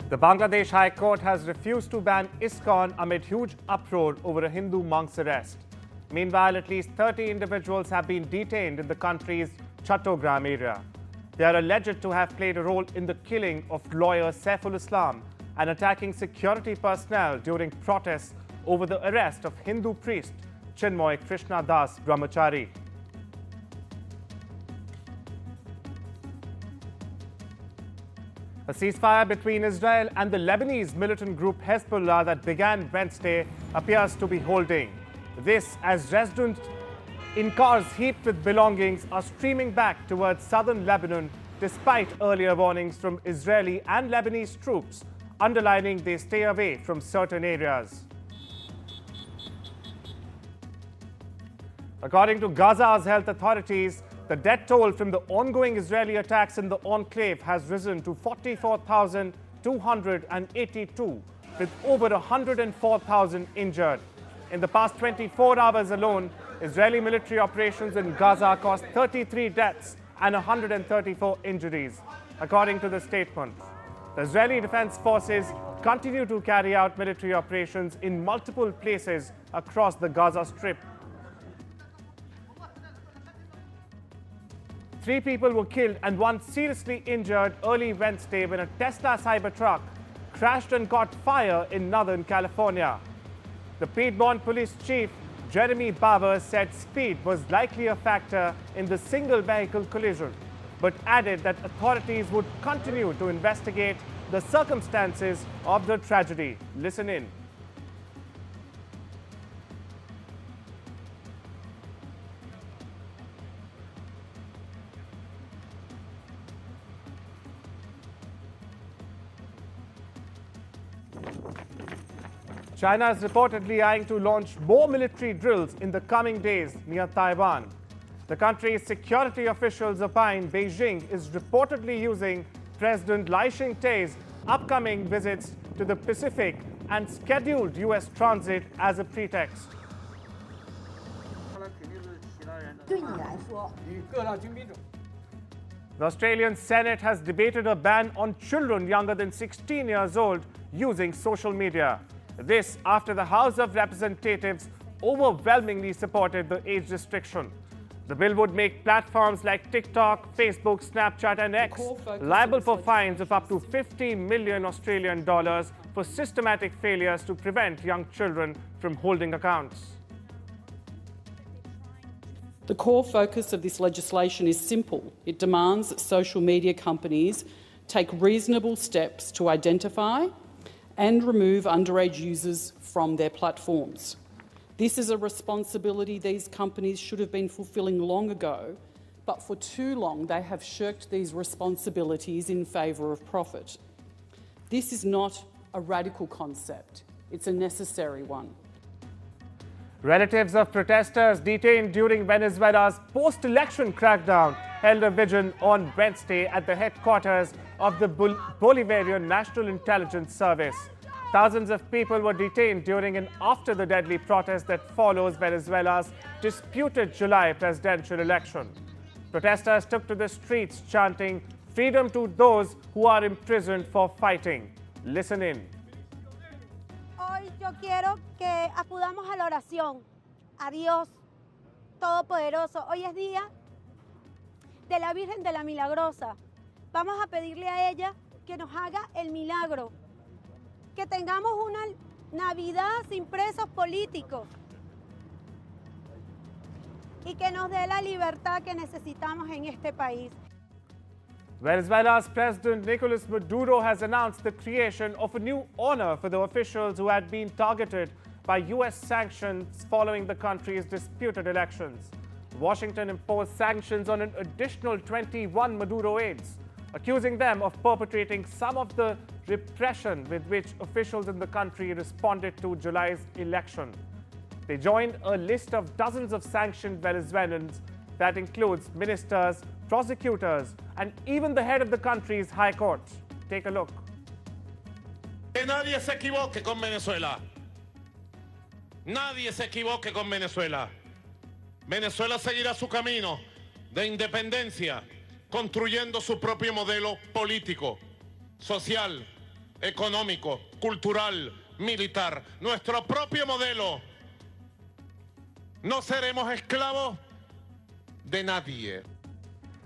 The Bangladesh High Court has refused to ban ISKCON amid huge uproar over a Hindu monk's arrest. Meanwhile, at least 30 individuals have been detained in the country's Chattogram area. They are alleged to have played a role in the killing of lawyer Saiful Islam and attacking security personnel during protests over the arrest of Hindu priest Chinmoy Krishna Das Brahmachari. A ceasefire between Israel and the Lebanese militant group Hezbollah that began Wednesday appears to be holding. This as residents in cars heaped with belongings are streaming back towards southern Lebanon despite earlier warnings from Israeli and Lebanese troops underlining they stay away from certain areas. According to Gaza's health authorities, the death toll from the ongoing Israeli attacks in the enclave has risen to 44,282, with over 104,000 injured. In the past 24 hours alone, Israeli military operations in Gaza caused 33 deaths and 134 injuries, according to the statement. The Israeli Defense Forces continue to carry out military operations in multiple places across the Gaza Strip. 3 people were killed and 1 seriously injured early Wednesday when a Tesla Cybertruck crashed and caught fire in Northern California. The Piedmont Police Chief, Jeremy Bowers, said speed was likely a factor in the single vehicle collision, but added that authorities would continue to investigate the circumstances of the tragedy. Listen in. China is reportedly eyeing to launch more military drills in the coming days near Taiwan. The country's security officials opine Beijing is reportedly using President Lai Ching-te's upcoming visits to the Pacific and scheduled U.S. transit as a pretext. The Australian Senate has debated a ban on children younger than 16 years old using social media. This after the House of Representatives overwhelmingly supported the age restriction. The bill would make platforms like TikTok, Facebook, Snapchat and X liable for fines of up to 50 million Australian dollars for systematic failures to prevent young children from holding accounts. The core focus of this legislation is simple. It demands that social media companies take reasonable steps to identify and remove underage users from their platforms. This is a responsibility these companies should have been fulfilling long ago, but for too long they have shirked these responsibilities in favour of profit. This is not a radical concept, it's a necessary one. Relatives of protesters detained during Venezuela's post-election crackdown held a vigil on Wednesday at the headquarters of the Bolivarian National Intelligence Service. Thousands of people were detained during and after the deadly protest that follows Venezuela's disputed July presidential election. Protesters took to the streets chanting, "Freedom to those who are imprisoned for fighting." Listen in. Hoy yo quiero que acudamos a la oración, a Dios Todopoderoso. Hoy es día de la Virgen de la Milagrosa. Vamos a pedirle a ella que nos haga el milagro, que tengamos una Navidad sin presos políticos y que nos dé la libertad que necesitamos en este país. Venezuela's President Nicolas Maduro has announced the creation of a new honor for the officials who had been targeted by U.S. sanctions following the country's disputed elections. Washington imposed sanctions on an additional 21 Maduro aides, accusing them of perpetrating some of the repression with which officials in the country responded to July's election. They joined a list of dozens of sanctioned Venezuelans that includes ministers, prosecutors, and even the head of the country's high court. Take a look. Que nadie se equivoque con Venezuela. Nadie se equivoque con Venezuela. Venezuela seguirá su camino de independencia, construyendo su propio modelo político, social, económico, cultural, militar, nuestro propio modelo. No seremos esclavos de nadie.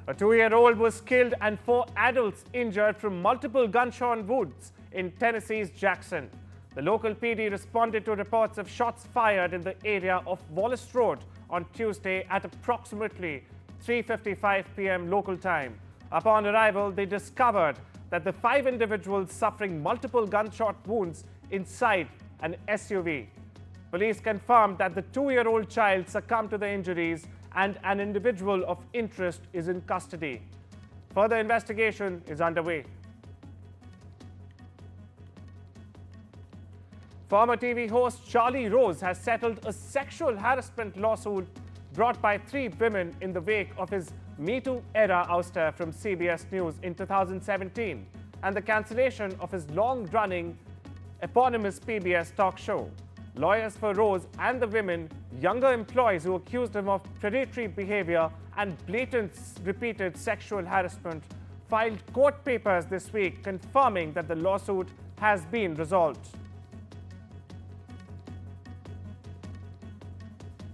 A 2-year-old was killed and 4 adults injured from multiple gunshot wounds in Tennessee's Jackson. The local PD responded to reports of shots fired in the area of Wallace Road on Tuesday at approximately 3:55 p.m. local time. Upon arrival, they discovered that the 5 individuals suffering multiple gunshot wounds inside an SUV. Police confirmed that the 2-year-old child succumbed to the injuries and an individual of interest is in custody. Further investigation is underway. Former TV host Charlie Rose has settled a sexual harassment lawsuit brought by 3 women in the wake of his Me Too era ouster from CBS News in 2017 and the cancellation of his long-running eponymous PBS talk show. Lawyers for Rose and the women, younger employees who accused him of predatory behavior and blatant repeated sexual harassment, filed court papers this week confirming that the lawsuit has been resolved.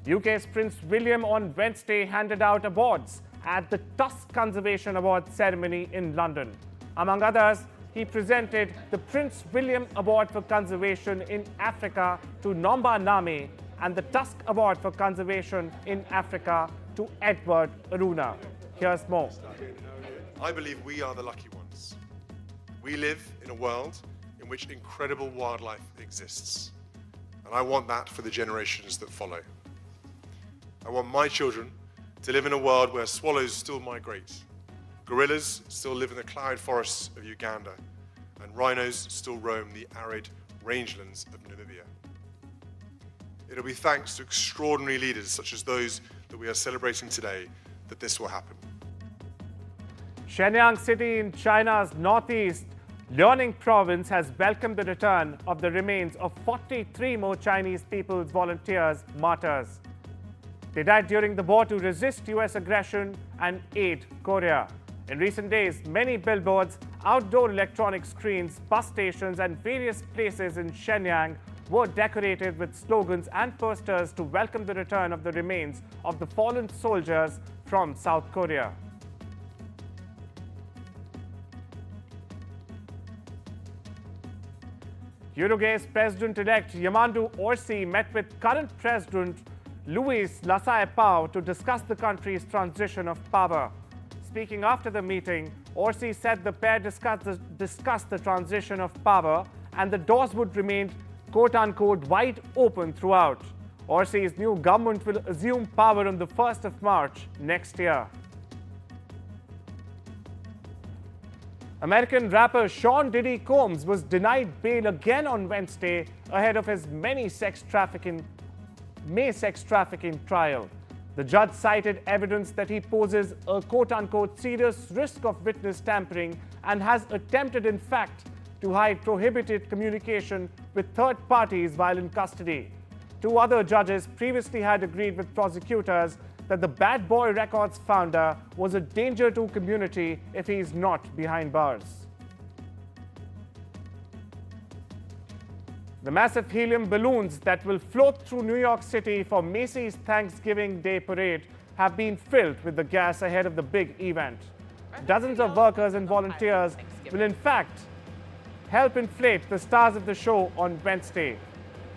UK's Prince William on Wednesday handed out awards at the Tusk Conservation Awards ceremony in London. Among others, he presented the Prince William Award for Conservation in Africa to Nomba Name and the Tusk Award for Conservation in Africa to Edward Aruna. Here's more. I believe we are the lucky ones. We live in a world in which incredible wildlife exists, and I want that for the generations that follow. I want my children to live in a world where swallows still migrate, gorillas still live in the cloud forests of Uganda, and rhinos still roam the arid rangelands of Namibia. It'll be thanks to extraordinary leaders such as those that we are celebrating today that this will happen. Shenyang City in China's northeast Liaoning province has welcomed the return of the remains of 43 more Chinese People's Volunteers martyrs. They died during the war to resist US aggression and aid Korea. In recent days, many billboards, outdoor electronic screens, bus stations, and various places in Shenyang were decorated with slogans and posters to welcome the return of the remains of the fallen soldiers from South Korea. Uruguay's President-elect Yamandu Orsi met with current President Luis Lasalle Pou to discuss the country's transition of power. Speaking after the meeting, Orsi said the pair discussed the transition of power and the doors would remain quote-unquote wide open throughout. Orsi's new government will assume power on the 1st of March next year. American rapper Sean Diddy Combs was denied bail again on Wednesday ahead of his May sex trafficking trial. The judge cited evidence that he poses a quote-unquote serious risk of witness tampering and has attempted, in fact, to hide prohibited communication with third parties while in custody. 2 other judges previously had agreed with prosecutors that the Bad Boy Records founder was a danger to community if he is not behind bars. The massive helium balloons that will float through New York City for Macy's Thanksgiving Day Parade have been filled with the gas ahead of the big event. Dozens of workers and volunteers will in fact help inflate the stars of the show on Wednesday.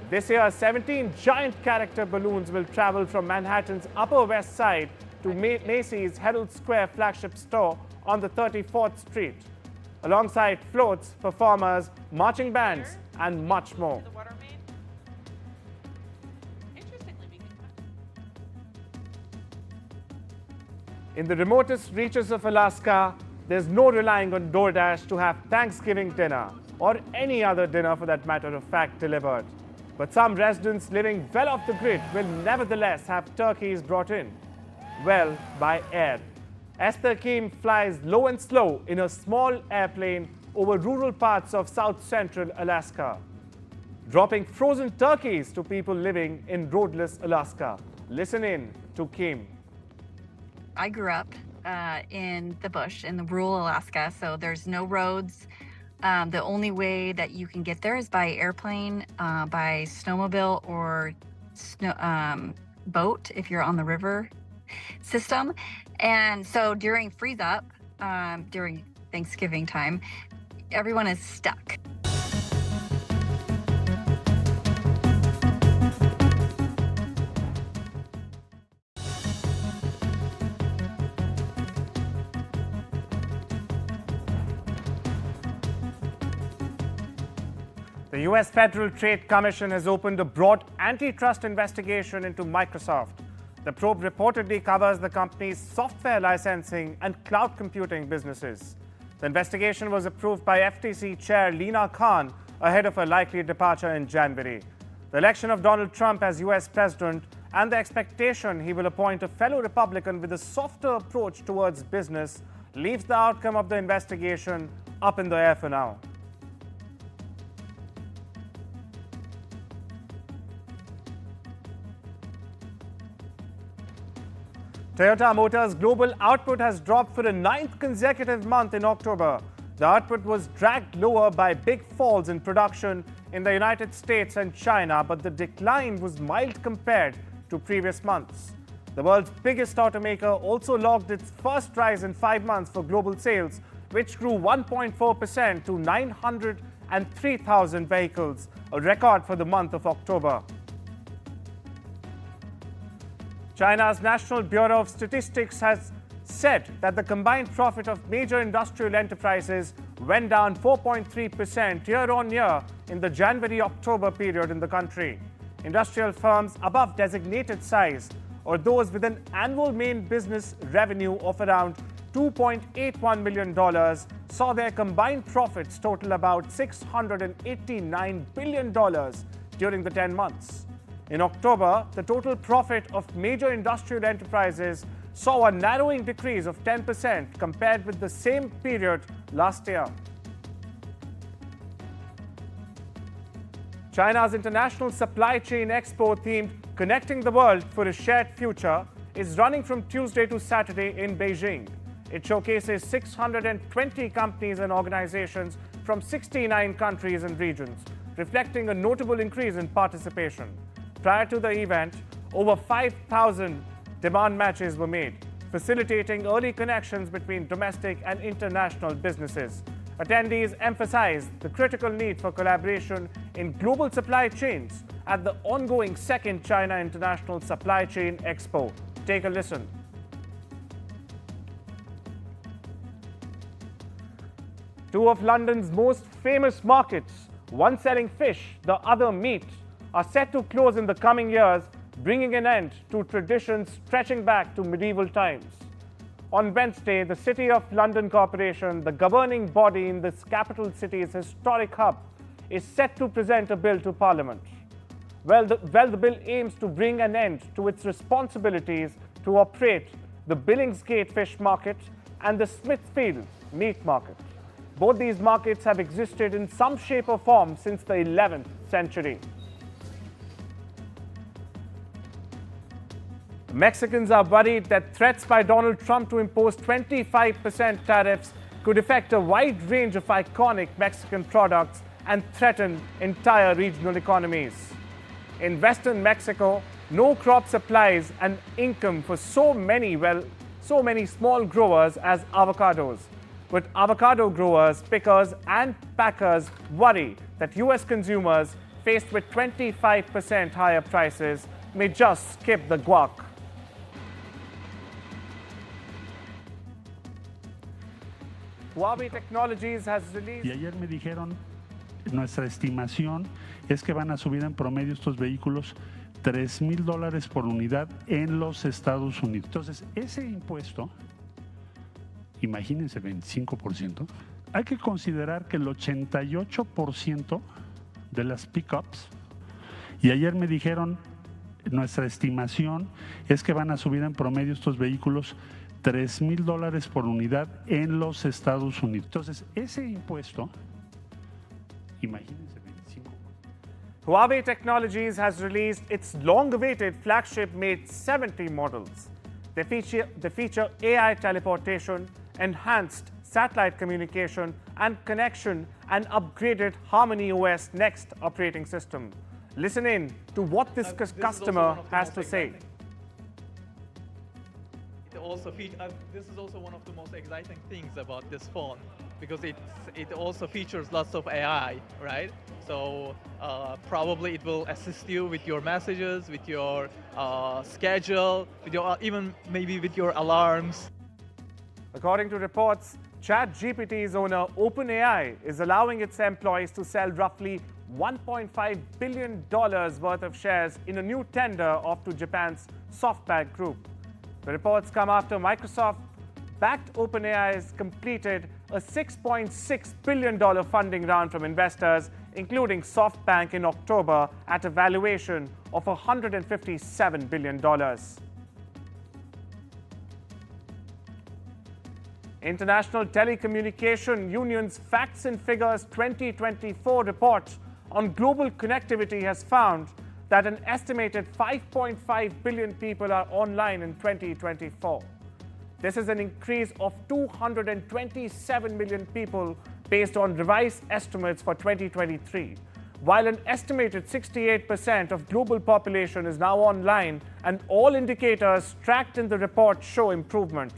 This year, 17 giant character balloons will travel from Manhattan's Upper West Side to Macy's Herald Square flagship store on the 34th Street, alongside floats, performers, marching bands, and much more. In the remotest reaches of Alaska, there's no relying on DoorDash to have Thanksgiving dinner, or any other dinner for that matter of fact, delivered. But some residents living well off the grid will nevertheless have turkeys brought in, well, by air. Esther Kim flies low and slow in a small airplane over rural parts of south-central Alaska, dropping frozen turkeys to people living in roadless Alaska. Listen in to Kim. I grew up in the bush, in the rural Alaska, so there's no roads. The only way that you can get there is by airplane, by snowmobile, or boat if you're on the river system. And so during freeze up, during Thanksgiving time, everyone is stuck. The U.S. Federal Trade Commission has opened a broad antitrust investigation into Microsoft. The probe reportedly covers the company's software licensing and cloud computing businesses. The investigation was approved by FTC Chair Lina Khan ahead of a likely departure in January. The election of Donald Trump as U.S. president and the expectation he will appoint a fellow Republican with a softer approach towards business leaves the outcome of the investigation up in the air for now. Toyota Motors' global output has dropped for a 9th consecutive month in October. The output was dragged lower by big falls in production in the United States and China, but the decline was mild compared to previous months. The world's biggest automaker also logged its first rise in 5 months for global sales, which grew 1.4% to 903,000 vehicles, a record for the month of October. China's National Bureau of Statistics has said that the combined profit of major industrial enterprises went down 4.3% year-on-year in the January-October period in the country. Industrial firms above designated size, or those with an annual main business revenue of around $2.81 million, saw their combined profits total about $689 billion during the 10 months. In October, the total profit of major industrial enterprises saw a narrowing decrease of 10% compared with the same period last year. China's International Supply Chain Expo themed Connecting the World for a Shared Future is running from Tuesday to Saturday in Beijing. It showcases 620 companies and organizations from 69 countries and regions, reflecting a notable increase in participation. Prior to the event, over 5,000 demand matches were made, facilitating early connections between domestic and international businesses. Attendees emphasized the critical need for collaboration in global supply chains at the ongoing second China International Supply Chain Expo. Take a listen. Two of London's most famous markets, one selling fish, the other meat, are set to close in the coming years, bringing an end to traditions stretching back to medieval times. On Wednesday, the City of London Corporation, the governing body in this capital city's historic hub, is set to present a bill to Parliament. The bill aims to bring an end to its responsibilities to operate the Billingsgate Fish Market and the Smithfield Meat Market. Both these markets have existed in some shape or form since the 11th century. Mexicans are worried that threats by Donald Trump to impose 25% tariffs could affect a wide range of iconic Mexican products and threaten entire regional economies. In western Mexico, no crop supplies an income for so many small growers as avocados. But avocado growers, pickers, and packers worry that U.S. consumers, faced with 25% higher prices, may just skip the guac. Huawei Technologies has released. Y ayer me dijeron, nuestra estimación es que van a subir en promedio estos vehículos $3,000 por unidad en los Estados Unidos. Entonces, ese impuesto, imagínense, 25%, hay que considerar que el 88% de las pickups, y ayer me dijeron, nuestra estimación es que van a subir en promedio estos vehículos $3,000 por unidad en los Estados Unidos. Entonces, ese impuesto, imagínense, 25%. Huawei Technologies has released its long-awaited flagship Mate 70 models. They feature AI teleportation, enhanced satellite communication and connection, and upgraded Harmony OS Next operating system. Listen in to what this customer has to say. This is also one of the most exciting things about this phone, because it also features lots of AI, right? So probably it will assist you with your messages, with your schedule, with your even maybe with your alarms. According to reports, ChatGPT's owner OpenAI is allowing its employees to sell roughly $1.5 billion worth of shares in a new tender off to Japan's SoftBank Group. The reports come after Microsoft backed OpenAI's completed a $6.6 billion funding round from investors, including SoftBank in October, at a valuation of $157 billion. International Telecommunication Union's Facts and Figures 2024 report on global connectivity has found that an estimated 5.5 billion people are online in 2024. This is an increase of 227 million people based on revised estimates for 2023. While an estimated 68% of global population is now online and all indicators tracked in the report show improvement,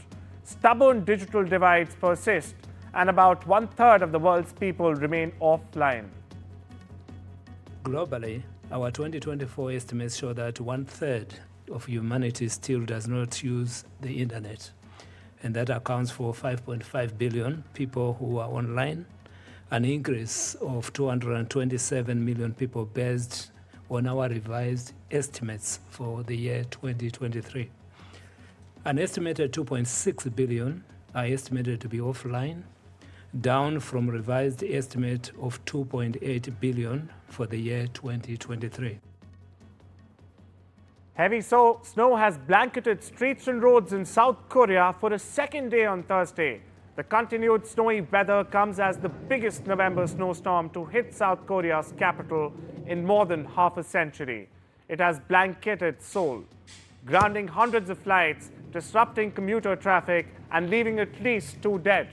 stubborn digital divides persist and about 1/3 of the world's people remain offline. Globally, our 2024 estimates show that 1/3 of humanity still does not use the internet. And that accounts for 5.5 billion people who are online, an increase of 227 million people based on our revised estimates for the year 2023. An estimated 2.6 billion are estimated to be offline, down from revised estimate of 2.8 billion for the year 2023. Heavy snow has blanketed streets and roads in South Korea for a second day on Thursday. The continued snowy weather comes as the biggest November snowstorm to hit South Korea's capital in more than half a century. It has blanketed Seoul, grounding hundreds of flights, disrupting commuter traffic, and leaving at least 2 dead.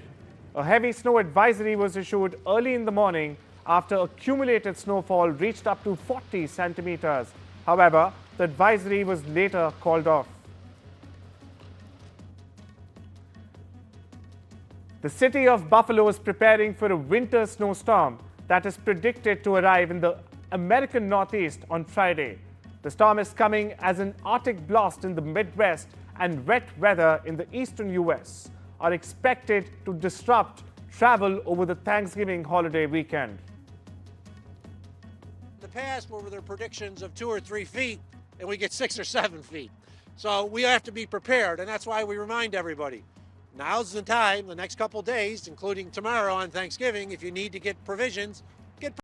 A heavy snow advisory was issued early in the morning after accumulated snowfall reached up to 40 centimeters. However, the advisory was later called off. The city of Buffalo is preparing for a winter snowstorm that is predicted to arrive in the American Northeast on Friday. The storm is coming as an Arctic blast in the Midwest and wet weather in the eastern U.S. are expected to disrupt travel over the Thanksgiving holiday weekend. In the past, where there were predictions of 2 or 3 feet, and we get 6 or 7 feet. So we have to be prepared, and that's why we remind everybody. Now's the time, the next couple days, including tomorrow on Thanksgiving, if you need to get provisions,